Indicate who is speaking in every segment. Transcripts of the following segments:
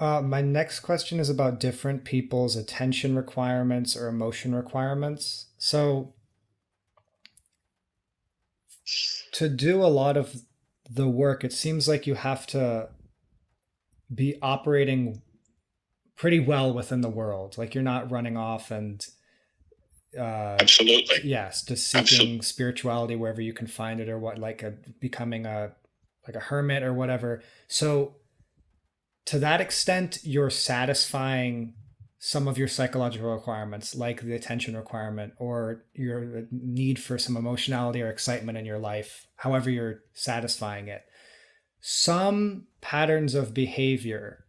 Speaker 1: My next question is about different people's attention requirements or emotion requirements. So, to do a lot of the work, it seems like you have to be operating pretty well within the world. Like you're not running off and, uh,
Speaker 2: Absolutely.
Speaker 1: yes, just
Speaker 2: Absolutely.
Speaker 1: seeking spirituality wherever you can find it, or what, like becoming a hermit or whatever. So, to that extent, you're satisfying some of your psychological requirements, like the attention requirement or your need for some emotionality or excitement in your life, however, you're satisfying it. Some patterns of behavior,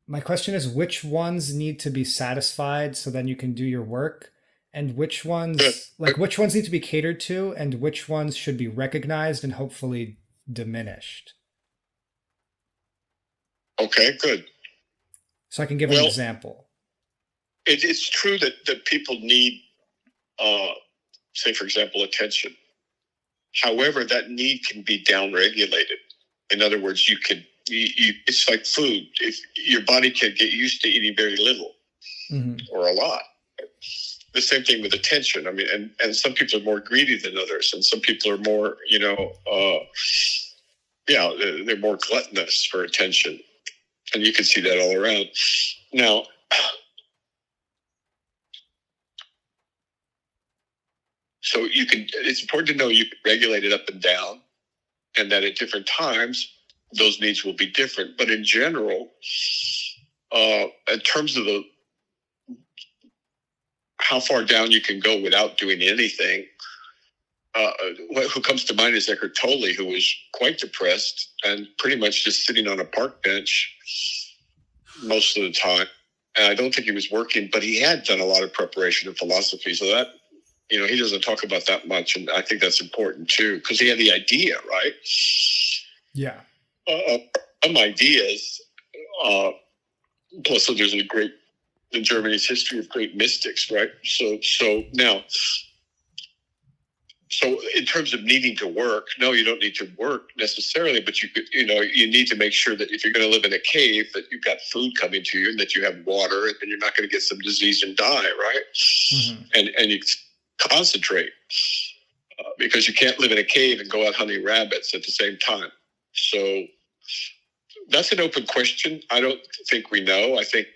Speaker 1: my question is which ones need to be satisfied so then you can do your work, and
Speaker 2: Good.
Speaker 1: which ones need to be catered to, and which ones should be recognized and hopefully diminished.
Speaker 2: Okay, good.
Speaker 1: So I can give an
Speaker 2: Well,
Speaker 1: example.
Speaker 2: it's true that people need, uh, say, for example, attention. However, that need can be downregulated. In other words, it's like food. If your body can get used to eating very little
Speaker 1: Mm-hmm.
Speaker 2: or a lot. The same thing with attention. I mean, and some people are more greedy than others, and some people are more, yeah, they're more gluttonous for attention, and you can see that all around. Now, so it's important to know you can regulate it up and down, and that at different times those needs will be different. But in general, in terms of the how far down you can go without doing anything, who comes to mind is Eckhart Tolle, who was quite depressed and pretty much just sitting on a park bench most of the time. And I don't think he was working, but he had done a lot of preparation in philosophy. So that, he doesn't talk about that much. And I think that's important too, because he had the idea, right?
Speaker 1: Yeah.
Speaker 2: Some ideas. Plus, so there's in Germany's history of great mystics, right? So now, so in terms of needing to work, no, you don't need to work necessarily, but you need to make sure that if you're going to live in a cave, that you've got food coming to you and that you have water and you're not going to get some disease and die, right?
Speaker 1: Mm-hmm.
Speaker 2: And you concentrate because you can't live in a cave and go out hunting rabbits at the same time. So that's an open question. I don't think we know. I think,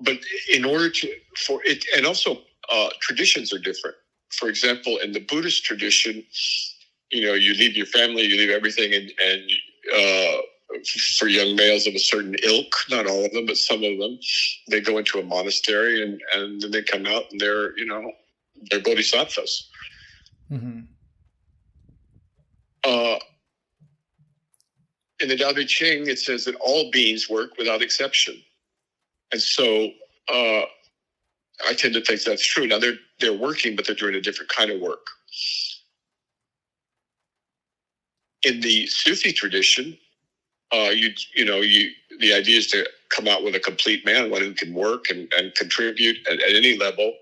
Speaker 2: but in order for it, and also traditions are different. For example, in the Buddhist tradition, you leave your family, you leave everything, and for young males of a certain ilk, not all of them, but some of them, they go into a monastery and then they come out and they're bodhisattvas.
Speaker 1: Mm-hmm.
Speaker 2: In the Tao Te Ching, it says that all beings work without exception. And so I tend to think that's true. Now they're working, but they're doing a different kind of work. In the Sufi tradition, the idea is to come out with a complete man, one who can work and contribute at any level.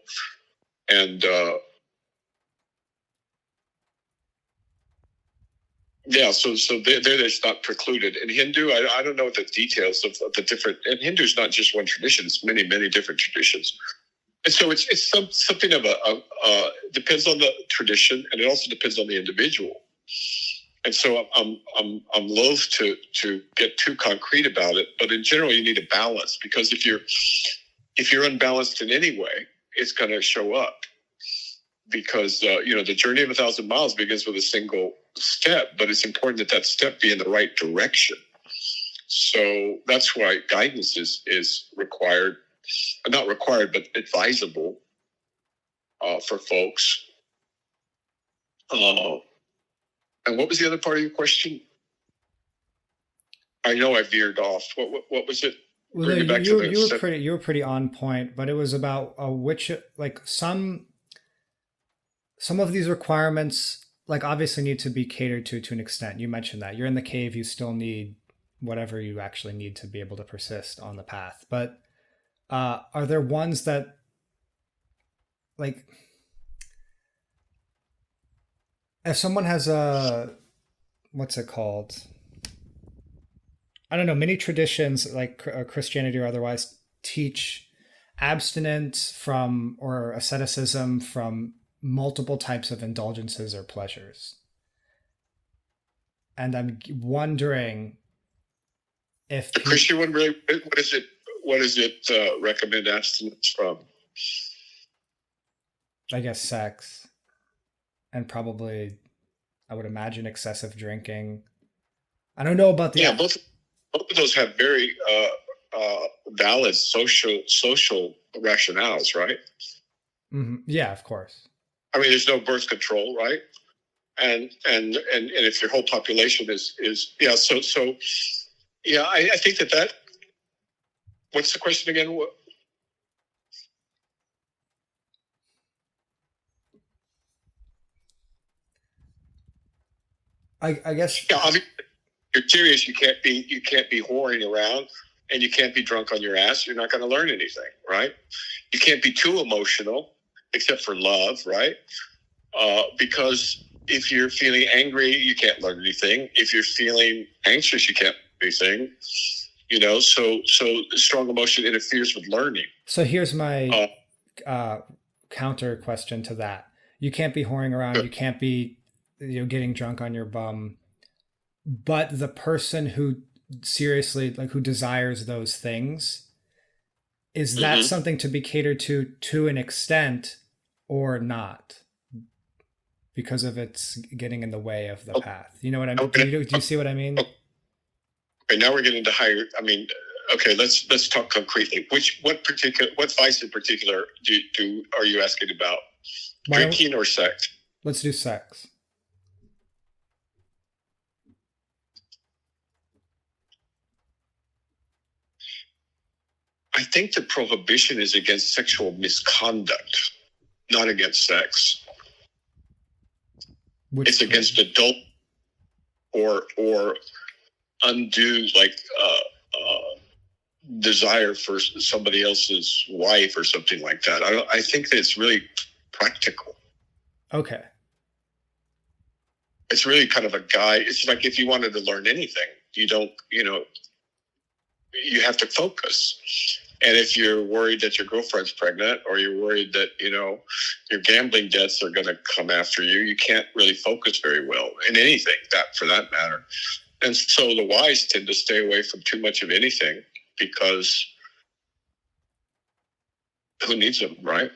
Speaker 2: And yeah, so there's not precluded. In Hindu, I don't know the details of the different. And Hindu is not just one tradition; it's many different traditions. And so it's something of depends on the tradition, and it also depends on the individual. And so I'm loath to get too concrete about it, but in general, you need a balance, because if you're unbalanced in any way, it's going to show up. Because the journey of 1,000 miles begins with a single step, but it's important that step be in the right direction. So that's why guidance is required, not required, but advisable for folks. And what was the other part of your question? I know I veered off. What was it?
Speaker 1: Well, no, you were pretty on point, but it was about which, like, some of these requirements, like, obviously need to be catered to an extent. You mentioned that you're in the cave, you still need whatever you actually need to be able to persist on the path. But are there ones that, like, If someone has a, what's it called? I don't know, many traditions like Christianity or otherwise teach abstinence from or asceticism from multiple types of indulgences or pleasures. And I'm wondering if
Speaker 2: The
Speaker 1: people,
Speaker 2: Christian one, really, what is it? What does it recommend abstinence from?
Speaker 1: I guess, sex and probably, I would imagine, excessive drinking. I don't know about the.
Speaker 2: Yeah, both of those have very valid social rationales, right?
Speaker 1: Mhm. Yeah, of course.
Speaker 2: I mean, there's no birth control, right? And if your whole population is yeah, so yeah, I think that. What's the question again?
Speaker 1: I guess.
Speaker 2: Yeah, I mean, you're serious. You can't be whoring around, and you can't be drunk on your ass. You're not going to learn anything, right? You can't be too emotional, except for love, right? Because if you're feeling angry, you can't learn anything. If you're feeling anxious, you can't learn anything. So strong emotion interferes with learning.
Speaker 1: So here's my
Speaker 2: Uh,
Speaker 1: uh, counter question to that. You can't be whoring around. You can't be, getting drunk on your bum. But the person who seriously, like, who desires those things, is that
Speaker 2: mhm.
Speaker 1: something to be catered to an extent or not? Because of its getting in the way of the path. You know what I mean? Do you see what I mean?
Speaker 2: Okay, now we're getting to higher. I mean, okay, let's talk concretely. What vice in particular are you asking about? Drinking or sex?
Speaker 1: Let's do sex.
Speaker 2: I think the prohibition is against sexual misconduct, not against sex. It's against adult or undue desire for somebody else's wife or something like that. I think that it's really practical.
Speaker 1: Okay.
Speaker 2: It's really kind of a guide. It's like if you wanted to learn anything, you don't, you have to focus. And if you're worried that your girlfriend's pregnant, or you're worried that, your gambling debts are going to come after you, you can't really focus very well in anything, that for that matter. And so the wise tend to stay away from too much of anything, because who needs them, right?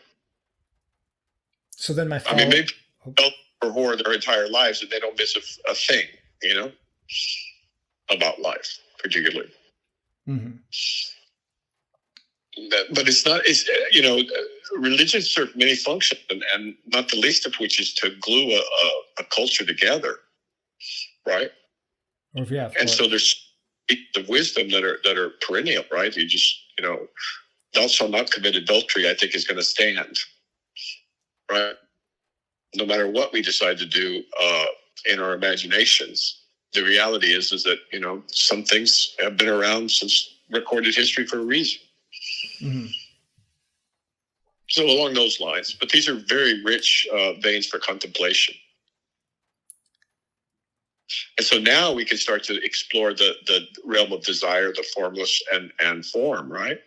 Speaker 1: So then my
Speaker 2: I mean, maybe
Speaker 1: follow.
Speaker 2: or whore their entire lives and they don't miss a thing, about life, particularly.
Speaker 1: Mhm.
Speaker 2: But it's not. It's religion serves many functions, and not the least of which is to glue a culture together, right?
Speaker 1: Yeah, of
Speaker 2: And
Speaker 1: course.
Speaker 2: so there's the wisdom that are perennial, right? You just thou shalt not commit adultery. I think is going to stand, right? No matter what we decide to do in our imaginations, the reality is that some things have been around since recorded history for a reason.
Speaker 1: Mm-hmm.
Speaker 2: So along those lines, but these are very rich veins for contemplation. And so now we can start to explore the realm of desire, the formless and form, right?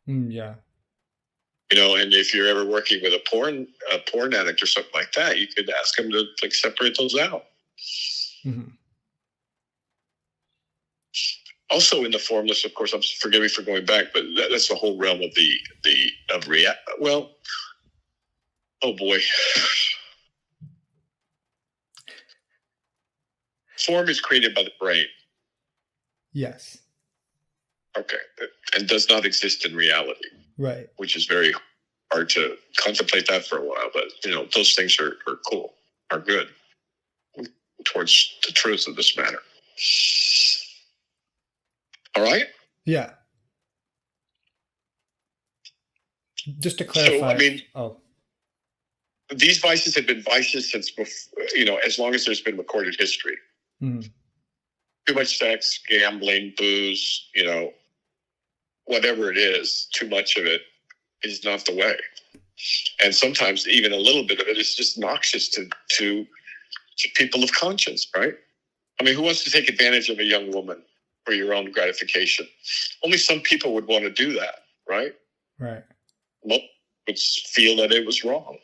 Speaker 1: Yeah.
Speaker 2: And if you're ever working with a porn addict or something like that, you could ask them to separate those out.
Speaker 1: Mm-hmm.
Speaker 2: Also in the formless, of course, forgive me for going back, but that's the whole realm of well, oh boy. Form is created by the brain.
Speaker 1: Yes.
Speaker 2: Okay. And does not exist in reality.
Speaker 1: Right.
Speaker 2: Which is very hard to contemplate that for a while. But, those things are cool, are good towards the truth of this matter. All right?
Speaker 1: Yeah. Just to clarify.
Speaker 2: These vices have been vices since before, as long as there's been recorded history.
Speaker 1: Mm-hmm.
Speaker 2: Too much sex, gambling, booze, whatever it is, too much of it is not the way. And sometimes even a little bit of it is just noxious to to people of conscience, right? I mean, who wants to take advantage of a young woman for your own gratification? Only some people would want to do that, right?
Speaker 1: Right.
Speaker 2: Most would feel that it was wrong.